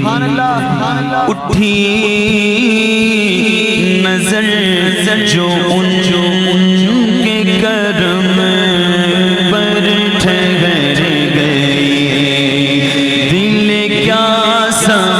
اٹھی نظر جو ان کے کرم پر ٹھہر گئی، دل کیا سمجھ